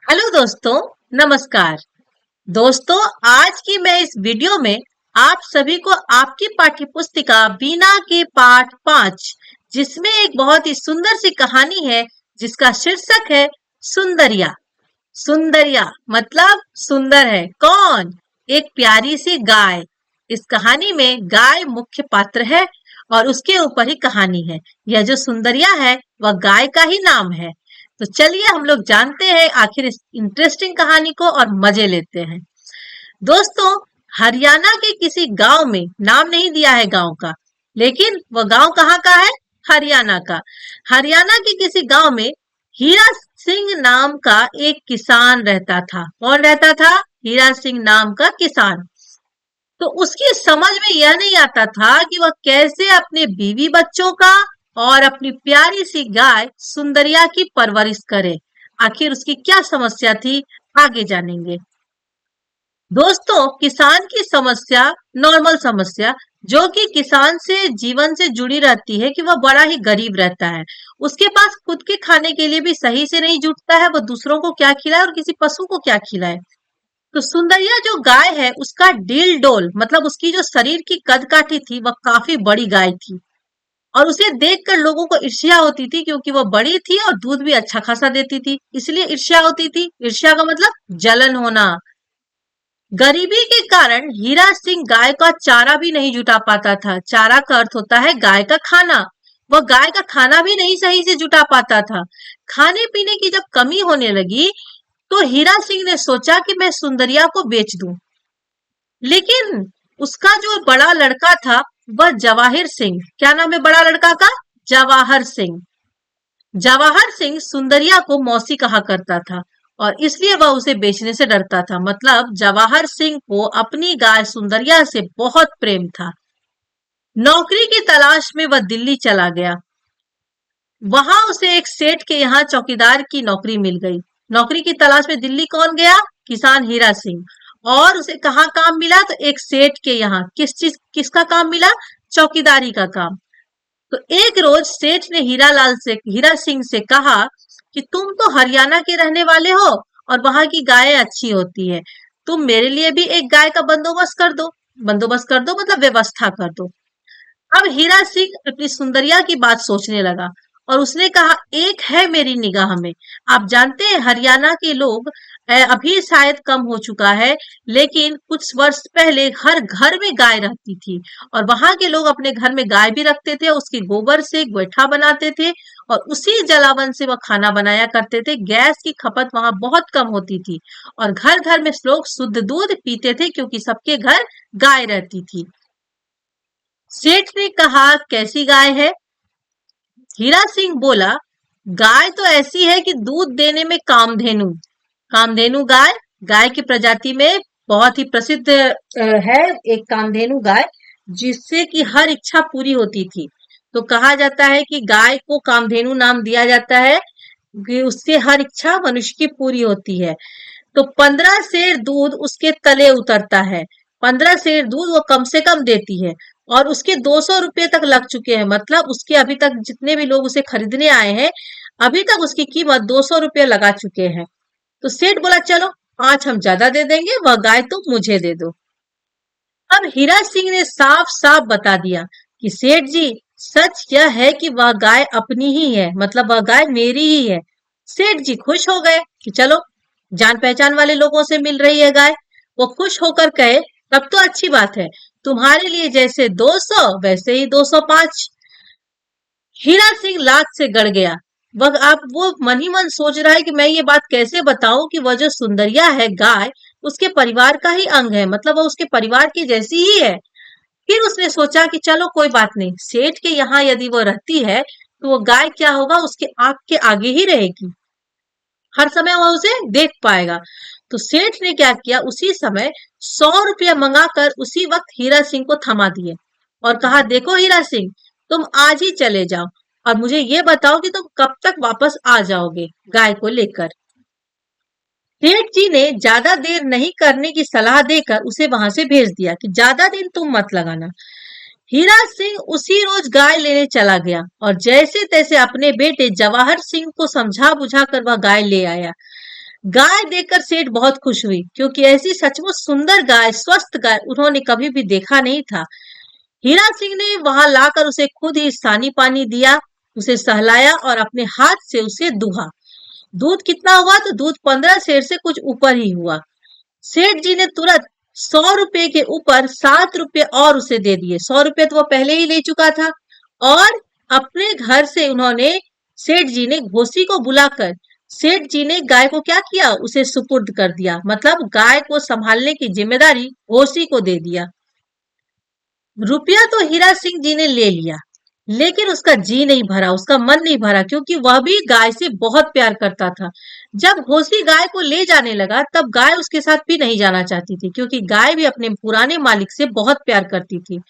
Hello दोस्तों, नमस्कार। दोस्तों, आज की मैं इस वीडियो में आप सभी को आपकी पाठ्य पुस्तिका बीना के पाठ 5, जिसमें एक बहुत ही सुंदर सी कहानी है जिसका शीर्षक है सुंदरिया। सुंदरिया मतलब सुंदर है कौन? एक प्यारी सी गाय। इस कहानी में गाय मुख्य पात्र है और उसके ऊपर ही कहानी है। यह जो सुंदरिया है वह गाय का ही नाम है। तो चलिए हम लोग जानते हैं आखिर इस इंटरेस्टिंग कहानी को और मजे लेते हैं। दोस्तों, हरियाणा के किसी गांव में, नाम नहीं दिया है गांव का, लेकिन वह गांव कहाँ का है? हरियाणा का। हरियाणा के किसी गांव में हीरा सिंह नाम का एक किसान रहता था। कौन रहता था? हीरा सिंह नाम का किसान। तो उसकी समझ में यह नहीं आता था कि वह कैसे अपने बीवी बच्चों का और अपनी प्यारी सी गाय सुंदरिया की परवरिश करे। आखिर उसकी क्या समस्या थी, आगे जानेंगे। दोस्तों, किसान की समस्या नॉर्मल समस्या जो कि किसान से जीवन से जुड़ी रहती है कि वह बड़ा ही गरीब रहता है। उसके पास खुद के खाने के लिए भी सही से नहीं जुटता है। वह दूसरों को क्या खिलाए और किसी पशु को क्या खिलाए। तो सुंदरिया जो गाय है उसका डील डोल मतलब उसकी जो शरीर की कद काठी थी वह काफी बड़ी गाय थी। और उसे देखकर लोगों को ईर्ष्या होती थी क्योंकि वह बड़ी थी और दूध भी अच्छा खासा देती थी, इसलिए ईर्ष्या होती थी। ईर्ष्या का मतलब जलन होना। गरीबी के कारण हीरा सिंह गाय का चारा भी नहीं जुटा पाता था। चारा का अर्थ होता है गाय का खाना। वह गाय का खाना भी नहीं सही से जुटा पाता था। खाने पीने की जब कमी होने लगी तो हीरा सिंह ने सोचा कि मैं सुंदरिया को बेच दूं। लेकिन उसका जो बड़ा लड़का था वह जवाहिर सिंह, क्या नाम है बड़ा लड़का का? जवाहर सिंह। जवाहर सिंह सुंदरिया को मौसी कहा करता था और इसलिए वह उसे बेचने से डरता था। मतलब जवाहर सिंह को अपनी गाय सुंदरिया से बहुत प्रेम था। नौकरी की तलाश में वह दिल्ली चला गया। वहां उसे एक सेठ के यहाँ चौकीदार की नौकरी मिल गई। नौकरी की तलाश में दिल्ली कौन गया? किसान हीरा सिंह। और उसे कहाँ काम मिला? तो एक सेठ के यहाँ। किसका काम मिला? चौकीदारी का काम। तो एक रोज सेठ ने हीरा सिंह से कहा कि तुम तो हरियाणा के रहने वाले हो और वहां की गायें अच्छी होती है। तुम मेरे लिए भी एक गाय का बंदोबस्त कर दो। बंदोबस्त कर दो मतलब व्यवस्था कर दो। अब हीरा सिंह अपनी सुंदरिया की बात सोचने लगा और उसने कहा, एक है मेरी निगाह में। आप जानते हैं हरियाणा के लोग अभी शायद कम हो चुका है, लेकिन कुछ वर्ष पहले हर घर में गाय रहती थी और वहां के लोग अपने घर में गाय भी रखते थे। उसके गोबर से गोईठा बनाते थे और उसी जलावन से वह खाना बनाया करते थे। गैस की खपत वहां बहुत कम होती थी और घर घर में लोग शुद्ध दूध पीते थे क्योंकि सबके घर गाय रहती थी। सेठ ने कहा, कैसी गाय है? हीरा सिंह बोला, गाय तो ऐसी है कि दूध देने में कामधेनु। कामधेनु गाय, गाय की प्रजाति में बहुत ही प्रसिद्ध है एक कामधेनु गाय, जिससे कि हर इच्छा पूरी होती थी। तो कहा जाता है कि गाय को कामधेनु नाम दिया जाता है कि उससे हर इच्छा मनुष्य की पूरी होती है। तो 15 सेर दूध उसके तले उतरता है। 15 सेर दूध वो कम से कम देती है और उसके 200 रुपये तक लग चुके हैं। मतलब उसके अभी तक जितने भी लोग उसे खरीदने आए हैं, अभी तक उसकी कीमत 200 रुपये लगा चुके हैं। तो सेठ बोला, चलो आज हम ज्यादा दे देंगे, वह गाय तुम मुझे दे दो। अब हीरा सिंह ने साफ साफ बता दिया कि सेठ जी, सच यह है कि वह गाय अपनी ही है, मतलब वह गाय मेरी ही है। सेठ जी खुश हो गए कि चलो जान पहचान वाले लोगों से मिल रही है गाय। वो खुश होकर कहे, तब तो अच्छी बात है, तुम्हारे लिए जैसे 200 वैसे ही 205। हीरा सिंह लाख से गड़ गया। वह आप वो मन ही मन सोच रहा है कि मैं ये बात कैसे बताऊं कि वह जो सुंदरिया है गाय उसके परिवार का ही अंग है, मतलब वह उसके परिवार की जैसी ही है। फिर उसने सोचा कि चलो कोई बात नहीं, सेठ के यहाँ यदि वो रहती है तो वो गाय क्या होगा, उसके आंख के आगे ही रहेगी, हर समय वह उसे देख पाएगा। तो सेठ ने क्या किया, उसी समय 100 रुपया मंगाकर उसी वक्त हीरा सिंह को थमा दिए और कहा, देखो हीरा सिंह, तुम आज ही चले जाओ और मुझे ये बताओ कि तुम कब तक वापस आ जाओगे गाय को लेकर। सेठ जी ने ज्यादा देर नहीं करने की सलाह देकर उसे वहां से भेज दिया कि ज्यादा दिन तुम मत लगाना। हीरा सिंह उसी रोज गाय लेने चला गया और जैसे तैसे अपने बेटे जवाहर सिंह को समझा बुझा कर वह गाय ले आया। गाय देखकर सेठ बहुत खुश हुई क्योंकि ऐसी सचमुच सुंदर गाय, स्वस्थ गाय उन्होंने कभी भी देखा नहीं था। हीरा सिंह ने वहां लाकर उसे खुद ही सानी पानी दिया, उसे सहलाया और अपने हाथ से उसे दुहा। दूध कितना हुआ तो दूध 15 सेर से कुछ ऊपर ही हुआ। सेठ जी ने तुरंत 100 रुपए के ऊपर 7 रुपए और उसे दे दिए। 100 रुपए तो वो पहले ही ले चुका था। और अपने घर से उन्होंने सेठ जी ने घोसी को बुलाकर सेठ जी ने गाय को क्या किया, उसे सुपुर्द कर दिया। मतलब गाय को संभालने की जिम्मेदारी घोसी को दे दिया। रुपया तो हीरा सिंह जी ने ले लिया, लेकिन उसका जी नहीं भरा, उसका मन नहीं भरा, क्योंकि वह भी गाय से बहुत प्यार करता था। जब घोसी गाय को ले जाने लगा तब गाय उसके साथ भी नहीं जाना चाहती थी, क्योंकि गाय भी अपने पुराने मालिक से बहुत प्यार करती थी।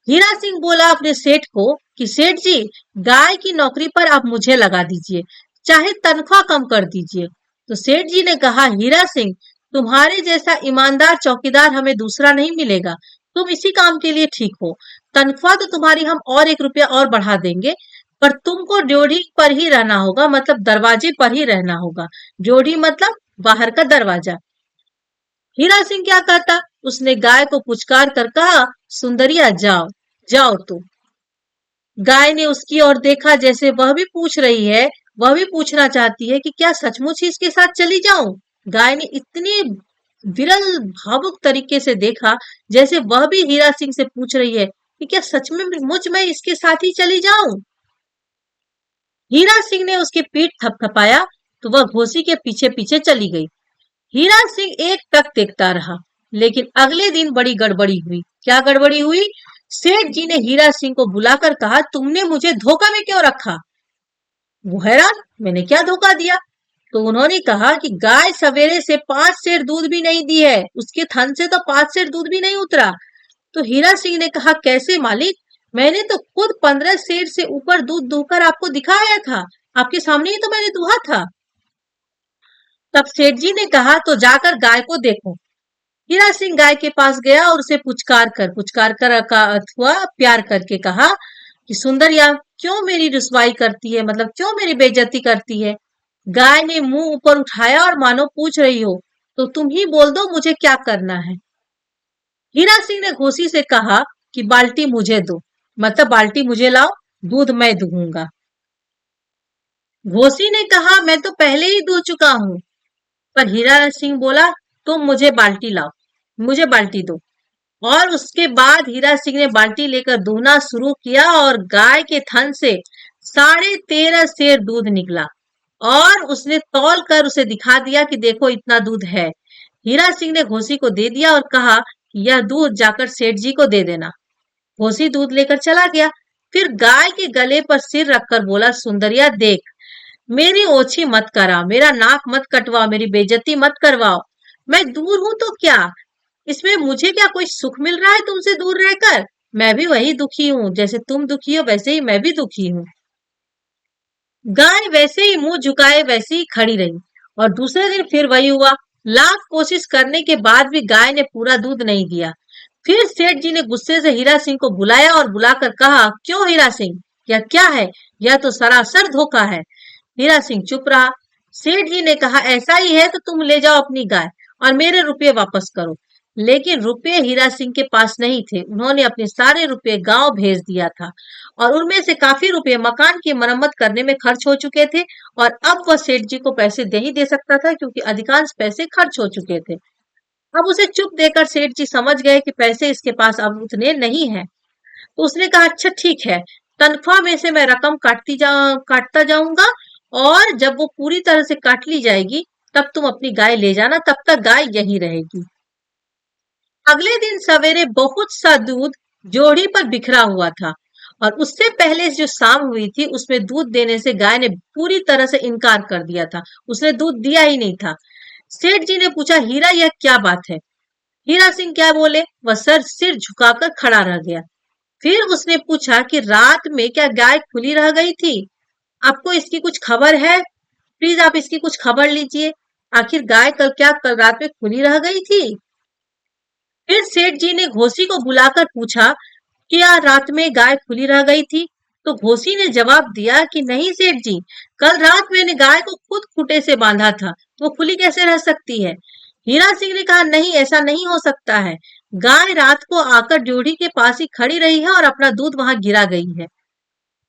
हीरा सिंह बोला अपने सेठ को कि सेठ जी, गाय की नौकरी पर आप मुझे लगा दीजिए, चाहे तनख्वाह कम कर दीजिए। तो सेठ जी ने कहा, हीरा सिंह, तुम्हारे जैसा ईमानदार चौकीदार हमें दूसरा नहीं मिलेगा। तुम इसी काम के लिए ठीक हो। तनख्वाह तो तुम्हारी हम और 1 रुपया और बढ़ा देंगे, पर तुमको ड्योढ़ी पर ही रहना होगा, मतलब दरवाजे पर ही रहना होगा। ड्योढ़ी मतलब बाहर का दरवाजा। हीरा सिंह क्या कहता, उसने गाय को पुचकार कर कहा, सुंदरिया जाओ, जाओ तुम। गाय ने उसकी ओर देखा जैसे वह भी पूछ रही है, वह भी पूछना चाहती है कि क्या सचमुच ही इसके साथ चली जाऊं। गाय ने इतनी विरल भावुक तरीके से देखा जैसे वह भी हीरा सिंह से पूछ रही है कि क्या सच में मुझ मैं इसके साथ ही चली जाऊं। हीरा सिंह ने उसकी पीठ थपथपाया तो वह घोसी के पीछे पीछे चली गई। हीरा सिंह एक टक देखता रहा, लेकिन अगले दिन बड़ी गड़बड़ी हुई। क्या गड़बड़ी हुई? सेठ जी ने हीरा सिंह को बुलाकर कहा, तुमने मुझे धोखा में क्यों रखा? वो हैरान, मैंने क्या धोखा दिया? तो उन्होंने कहा कि गाय सवेरे से 5 सेर दूध भी नहीं दी है, उसके थन से तो 5 सेर दूध भी नहीं उतरा। तो हीरा सिंह ने कहा, कैसे मालिक? मैंने तो खुद 15 सेर से ऊपर दूध दूहकर आपको दिखाया था, आपके सामने ही तो मैंने दुहा था। तब सेठ जी ने कहा, तो जाकर गाय को देखो। हीरा सिंह गाय के पास गया और उसे पुचकार कर का अथवा प्यार करके कहा कि सुंदरिया, क्यों मेरी रुसवाई करती है, मतलब क्यों मेरी बेइज्जती करती है? गाय ने मुंह ऊपर उठाया और मानो पूछ रही हो, तो तुम ही बोल दो मुझे क्या करना है। हीरा सिंह ने घोसी से कहा कि बाल्टी मुझे दो, मतलब बाल्टी मुझे लाओ, दूध मैं दूंगा। घोसी ने कहा, मैं तो पहले ही दूह चुका हूँ। पर हीरा सिंह बोला, तुम मुझे बाल्टी लाओ, मुझे बाल्टी दो। और उसके बाद हीरा सिंह ने बाल्टी लेकर दूहना शुरू किया और गाय के थन से 13.5 सेर दूध निकला। और उसने तौल कर उसे दिखा दिया कि देखो इतना दूध है। हीरा सिंह ने घोसी को दे दिया और कहा कि यह दूध जाकर सेठ जी को दे देना। घोसी दूध लेकर चला गया। फिर गाय के गले पर सिर रखकर बोला, सुंदरिया देख, मेरी ओछी मत करा, मेरा नाक मत कटवाओ, मेरी बेइज्जती मत करवाओ। मैं दूर हूं तो क्या, इसमें मुझे क्या कोई सुख मिल रहा है तुमसे दूर रहकर? मैं भी वही दुखी हूँ, जैसे तुम दुखी हो वैसे ही मैं भी दुखी हूँ। गाय वैसे ही मुंह झुकाए वैसे ही खड़ी रही। और दूसरे दिन फिर वही हुआ। लाख कोशिश करने के बाद भी गाय ने पूरा दूध नहीं दिया। फिर सेठ जी ने गुस्से से हीरा सिंह को बुलाया और बुलाकर कहा, क्यों हीरा सिंह, यह क्या है? यह तो सरासर धोखा है। हीरा सिंह चुप रहा। सेठ जी ने कहा, ऐसा ही है तो तुम ले जाओ अपनी गाय और मेरे रुपये वापस करो। लेकिन रुपये हीरा सिंह के पास नहीं थे। उन्होंने अपने सारे रुपये गांव भेज दिया था और उनमें से काफी रुपये मकान की मरम्मत करने में खर्च हो चुके थे। और अब वह सेठ जी को पैसे दे ही दे सकता था, क्योंकि अधिकांश पैसे खर्च हो चुके थे। अब उसे चुप देकर सेठ जी समझ गए कि पैसे इसके पास अब उतने नहीं हैं। तो उसने कहा, अच्छा ठीक है, तनख्वाह में से मैं रकम काटता जाऊंगा, और जब वो पूरी तरह से काट ली जाएगी तब तुम अपनी गाय ले जाना, तब तक गाय यहीं रहेगी। अगले दिन सवेरे बहुत सा दूध जोड़ी पर बिखरा हुआ था, और उससे पहले जो शाम हुई थी उसमें दूध देने से गाय ने पूरी तरह से इनकार कर दिया था, उसने दूध दिया ही नहीं था। सेठ जी ने पूछा, हीरा यह क्या बात है? हीरा सिंह क्या बोले, वह सिर झुकाकर खड़ा रह गया। फिर उसने पूछा कि रात में क्या गाय खुली रह गई थी? आपको इसकी कुछ खबर है? प्लीज आप इसकी कुछ खबर लीजिए, आखिर गाय कल रात में खुली रह गई थी? फिर सेठ जी ने घोसी को बुलाकर पूछा, क्या रात में गाय खुली रह गई थी? तो घोसी ने जवाब दिया कि नहीं सेठ जी, कल रात मैंने गाय को खुद खूंटे से बांधा था, वो खुली कैसे रह सकती है? हीरा सिंह ने कहा, नहीं, ऐसा नहीं हो सकता है। गाय रात को आकर ड्योढ़ी के पास ही खड़ी रही है और अपना दूध वहां गिरा गई है।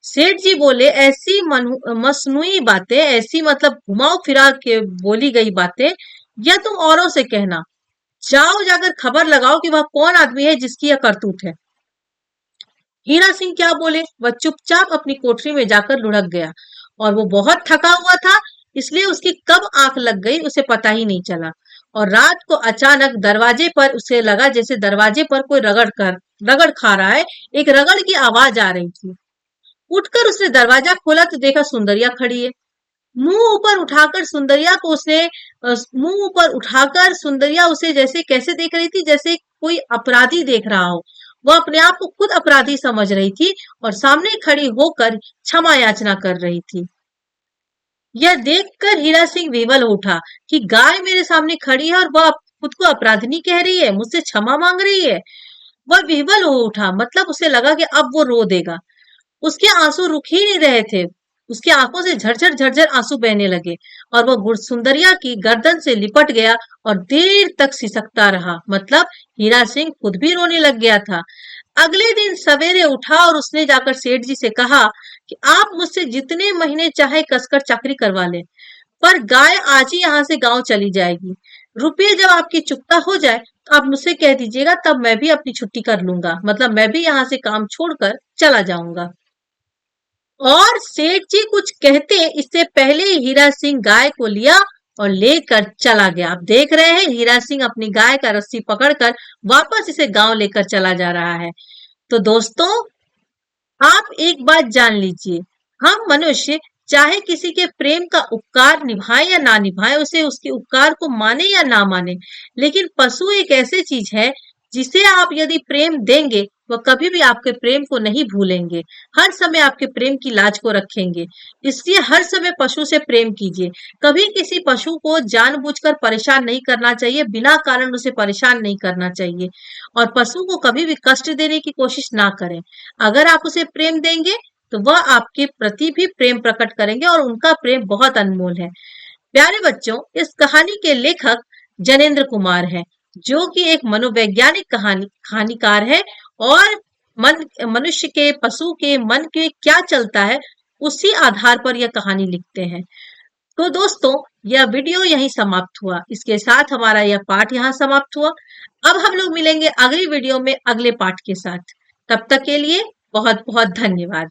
सेठ जी बोले, ऐसी मसनुई बातें, ऐसी मतलब घुमाओ फिरा के बोली गई बातें, या तुम औरों से कहना। जाओ जाकर खबर लगाओ कि वह कौन आदमी है जिसकी यह करतूत है। हीरा सिंह क्या बोले, वह चुपचाप अपनी कोठरी में जाकर लुढ़क गया, और वो बहुत थका हुआ था, इसलिए उसकी कब आंख लग गई उसे पता ही नहीं चला। और रात को अचानक दरवाजे पर उसे लगा जैसे दरवाजे पर कोई रगड़ खा रहा है। एक रगड़ की आवाज आ रही थी। उठकर उसने दरवाजा खोला तो देखा सुंदरिया खड़ी है। मुंह ऊपर उठाकर सुंदरिया उसे जैसे कैसे देख रही थी, जैसे कोई अपराधी देख रहा हो। वह अपने आप को खुद अपराधी समझ रही थी और सामने खड़ी होकर क्षमा याचना कर रही थी। यह देखकर हीरा सिंह विवल हो उठा कि गाय मेरे सामने खड़ी है और वह खुद को अपराधिनी कह रही है, मुझसे क्षमा मांग रही है। वह विवल हो उठा, मतलब उसे लगा कि अब वो रो देगा। उसके आंसू रुक ही नहीं रहे थे। उसकी आंखों से झरझर झरझर आंसू बहने लगे और वह सुंदरिया की गर्दन से लिपट गया और देर तक सिसकता रहा। मतलब हीरा सिंह खुद भी रोने लग गया था। अगले दिन सवेरे उठा और उसने जाकर सेठ जी से कहा कि आप मुझसे जितने महीने चाहे कसकर चाकरी करवा लें, पर गाय आज ही यहाँ से गांव चली जाएगी। रुपये जब आपकी चुकता हो जाए तो आप मुझसे कह दीजिएगा, तब मैं भी अपनी छुट्टी कर लूंगा। मतलब मैं भी यहाँ से काम छोड़कर चला जाऊंगा। और सेठ जी कुछ कहते इससे पहले ही हीरा सिंह गाय को लिया और लेकर चला गया। आप देख रहे हैं हीरा सिंह अपनी गाय का रस्सी पकड़कर वापस इसे गांव लेकर चला जा रहा है। तो दोस्तों, आप एक बात जान लीजिए, हम मनुष्य चाहे किसी के प्रेम का उपकार निभाए या ना निभाए, उसे उसके उपकार को माने या ना माने, लेकिन पशु एक ऐसी चीज है जिसे आप यदि प्रेम देंगे वह कभी भी आपके प्रेम को नहीं भूलेंगे, हर समय आपके प्रेम की लाज को रखेंगे। इसलिए हर समय पशु से प्रेम कीजिए। कभी किसी पशु को जानबूझकर परेशान नहीं करना चाहिए, बिना कारण उसे परेशान नहीं करना चाहिए, और पशु को कभी भी कष्ट देने की कोशिश ना करें। अगर आप उसे प्रेम देंगे तो वह आपके प्रति भी प्रेम प्रकट करेंगे और उनका प्रेम बहुत अनमोल है। प्यारे बच्चों, इस कहानी के लेखक जनेंद्र कुमार है, जो कि एक मनोवैज्ञानिक कहानीकार है, और मनुष्य के, पशु के मन के क्या चलता है उसी आधार पर यह कहानी लिखते हैं। तो दोस्तों, यह वीडियो यहीं समाप्त हुआ। इसके साथ हमारा यह पाठ यहाँ समाप्त हुआ। अब हम लोग मिलेंगे अगली वीडियो में अगले पाठ के साथ। तब तक के लिए बहुत बहुत धन्यवाद।